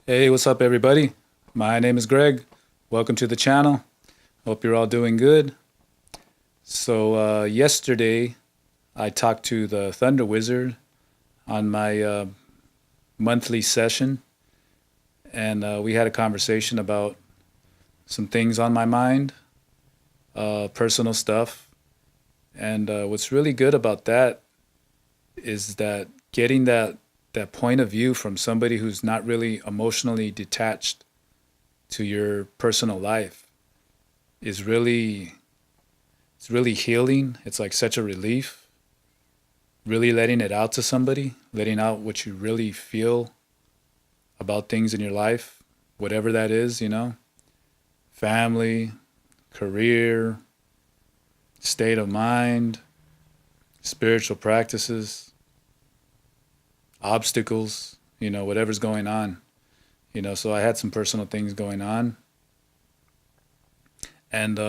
Hey, what's up, everybody? My name is Greg. Welcome to the channel. Hope you're all doing good. Yesterday I talked to the Thunder Wizard on my monthly session, and we had a conversation about some things on my mind, personal stuff. And what's really good about that is that getting that point of view from somebody who's not really emotionally detached to your personal life is really it's really healing. It's like such a relief. Really letting it out to somebody, letting out what you really feel about things in your life, whatever that is, family, career, state of mind, spiritual practices, obstacles, whatever's going on. So I had some personal things going on, and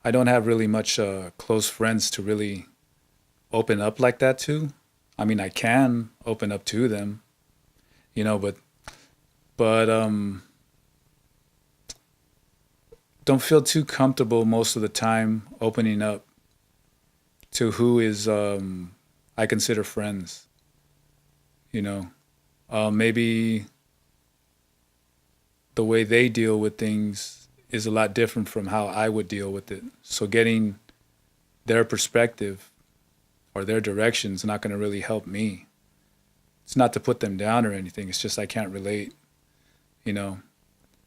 I don't have really much close friends to really open up like that to. I mean, I can open up to them, but don't feel too comfortable most of the time opening up to who is I consider friends. You know, maybe the way they deal with things is a lot different from how I would deal with it. So getting their perspective or their direction is not going to really help me. It's not to put them down or anything. It's just I can't relate. You know,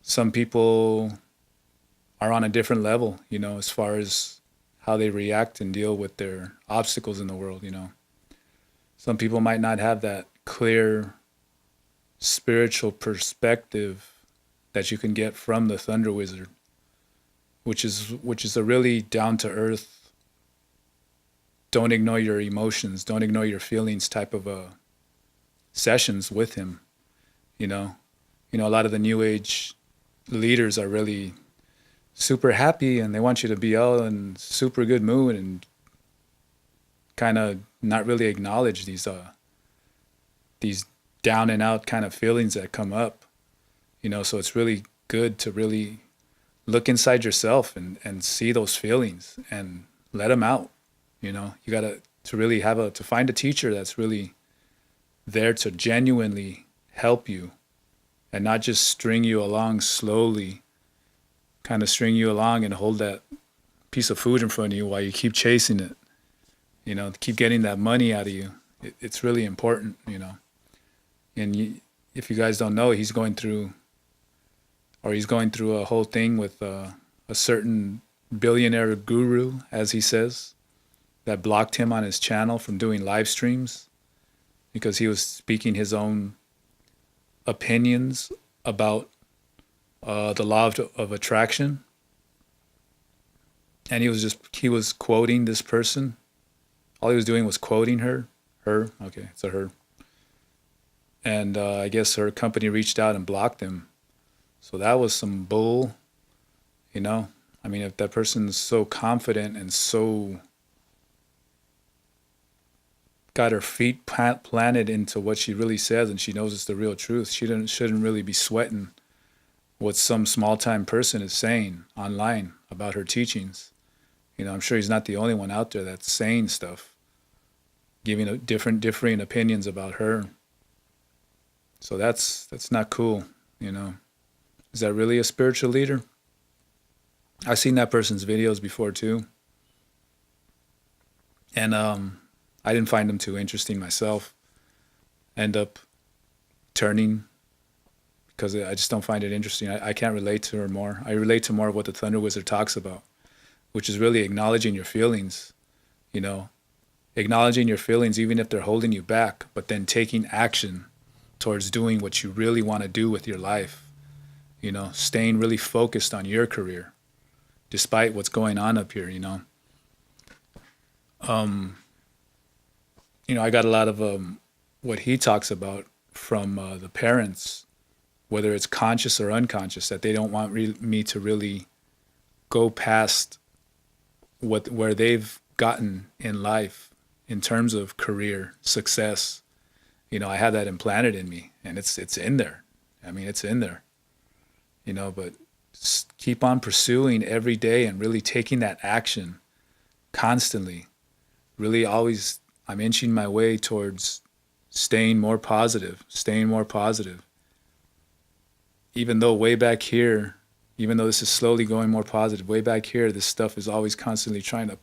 some people are on a different level, as far as how they react and deal with their obstacles in the world. Some people might not have that clear spiritual perspective that you can get from the Thunder Wizard, which is a really down to earth, don't ignore your emotions, don't ignore your feelings type of sessions with him. You know, a lot of the new age leaders are really super happy and they want you to be all in super good mood and kind of not really acknowledge these down and out kind of feelings that come up. So it's really good to really look inside yourself and see those feelings and let them out. You got to really to find a teacher that's really there to genuinely help you and not just string you along slowly, kind of string you along and hold that piece of food in front of you while you keep chasing it, to keep getting that money out of you. It's really important. And if you guys don't know, he's going through a whole thing with a certain billionaire guru, as he says, that blocked him on his channel from doing live streams because he was speaking his own opinions about the law of attraction. And he was quoting this person. All he was doing was quoting her. Okay, it's a her. And I guess her company reached out and blocked him. So that was some bull. I mean, if that person's so confident and so got her feet planted into what she really says and she knows it's the real truth, she shouldn't really be sweating what some small time person is saying online about her teachings. I'm sure he's not the only one out there that's saying stuff, giving differing opinions about her. So that's not cool. Is that really a spiritual leader? I've seen that person's videos before too, and I didn't find them too interesting myself. End up turning because I just don't find it interesting. I can't relate to her more. I relate to more of what the Thunder Wizard talks about, which is really acknowledging your feelings. You know, acknowledging your feelings even if they're holding you back, but then taking action towards doing what you really want to do with your life. Staying really focused on your career despite what's going on up here. Um, I got a lot of what he talks about from the parents, whether it's conscious or unconscious, that they don't want me to really go past where they've gotten in life in terms of career success. I have that implanted in me, and it's in there. I mean, it's in there, but keep on pursuing every day and really taking that action constantly. Really always, I'm inching my way towards staying more positive, staying more positive. Even though way back here, even though this is slowly going more positive, way back here, this stuff is always constantly trying to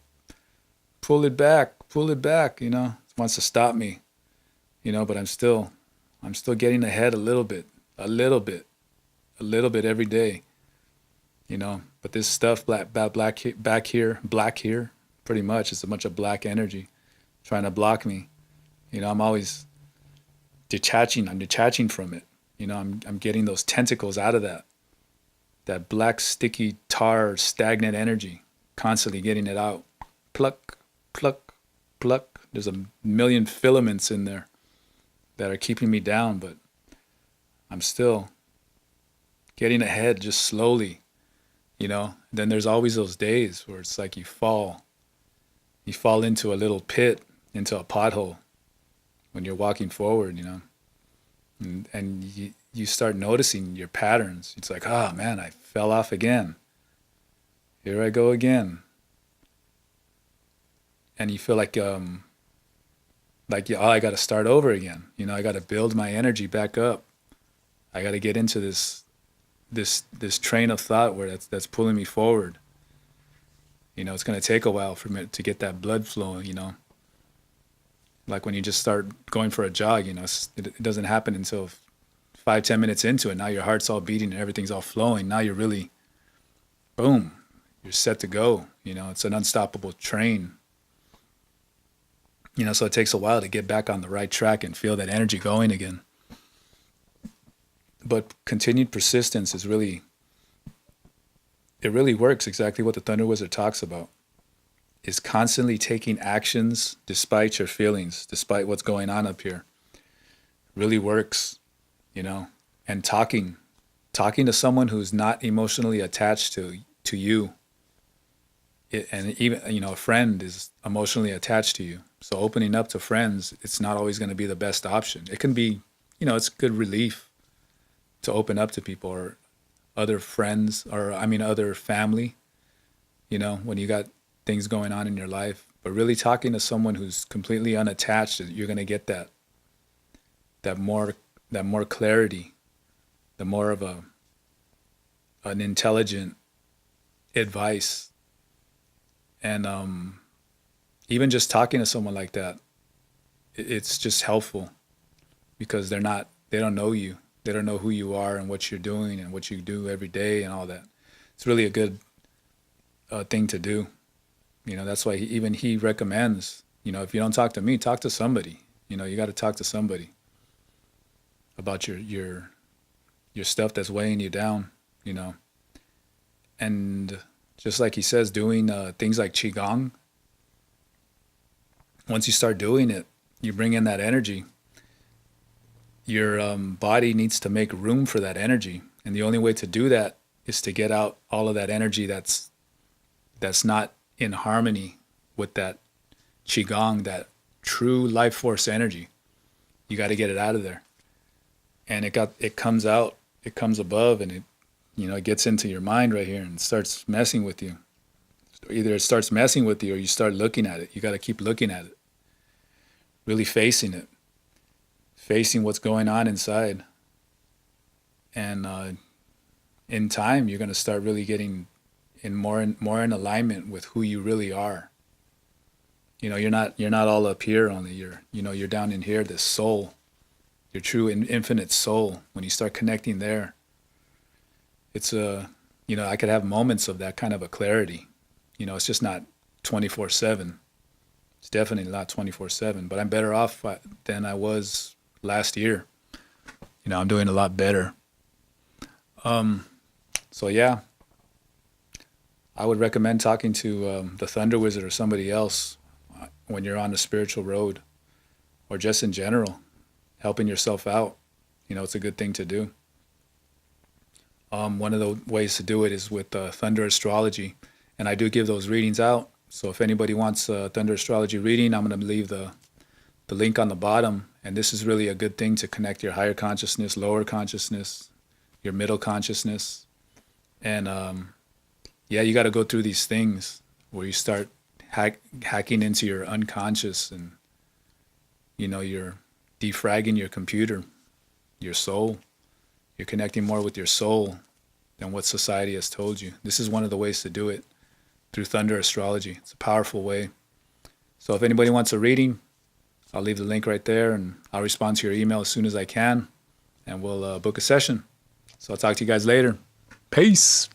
pull it back, it wants to stop me, but I'm still getting ahead a little bit, a little bit, a little bit every day, but this stuff back here, black here, pretty much, it's a bunch of black energy trying to block me. I'm always detaching. I'm detaching from it. I'm getting those tentacles out of that black, sticky, tar, stagnant energy, constantly getting it out. Pluck, pluck, pluck. There's a million filaments in there that are keeping me down, but I'm still getting ahead just slowly, Then there's always those days where it's like you fall into a little pit, into a pothole when you're walking forward, and you start noticing your patterns. It's like, oh man, I fell off again. Here I go again. And you feel like oh, I got to start over again. I got to build my energy back up. I got to get into this train of thought where that's pulling me forward. It's going to take a while for me to get that blood flowing. Like when you just start going for a jog, it doesn't happen until 5-10 minutes into it. Now your heart's all beating and everything's all flowing. Now you're really, boom, you're set to go. It's an unstoppable train. So it takes a while to get back on the right track and feel that energy going again. But continued persistence it really works exactly what the Thunder Wizard talks about. Is constantly taking actions despite your feelings, despite what's going on up here. Really works, and talking to someone who's not emotionally attached to you. And even, a friend is emotionally attached to you. So opening up to friends, it's not always going to be the best option. It can be, it's good relief to open up to people or other friends or, other family, when you got things going on in your life. But really talking to someone who's completely unattached, you're going to get that more clarity, the more of an intelligent advice. And even just talking to someone like that, it's just helpful because they don't know you. They don't know who you are and what you're doing and what you do every day and all that. It's really a good thing to do. That's why he recommends, if you don't talk to me, talk to somebody. You got to talk to somebody about your stuff that's weighing you down, And just like he says, doing things like Qigong, once you start doing it, you bring in that energy. Your body needs to make room for that energy. And the only way to do that is to get out all of that energy that's not in harmony with that Qigong, that true life force energy. You got to get it out of there. And it comes out, it comes above, and it gets into your mind right here and starts messing with you. Either it starts messing with you or you start looking at it. You got to keep looking at it. Really facing it. Facing what's going on inside. And in time, you're going to start really getting more in alignment with who you really are. You're not all up here only. You're down in here, this soul, your true and infinite soul. When you start connecting there, it's I could have moments of that kind of a clarity. It's just not 24/7. It's definitely not 24/7. But I'm better off than I was last year. I'm doing a lot better. So yeah, I would recommend talking to the Thunder Wizard or somebody else when you're on the spiritual road, or just in general, helping yourself out. It's a good thing to do. One of the ways to do it is with Thunder Astrology, and I do give those readings out. So if anybody wants a Thunder Astrology reading, I'm going to leave the the link on the bottom. And this is really a good thing to connect your higher consciousness, lower consciousness, your middle consciousness. And yeah, you got to go through these things where you start hacking into your unconscious, and you're defragging your computer, your soul. You're connecting more with your soul than what society has told you. This is one of the ways to do it, through Thunder Astrology. It's a powerful way. So if anybody wants a reading, I'll leave the link right there, and I'll respond to your email as soon as I can, and we'll book a session. So I'll talk to you guys later. Peace.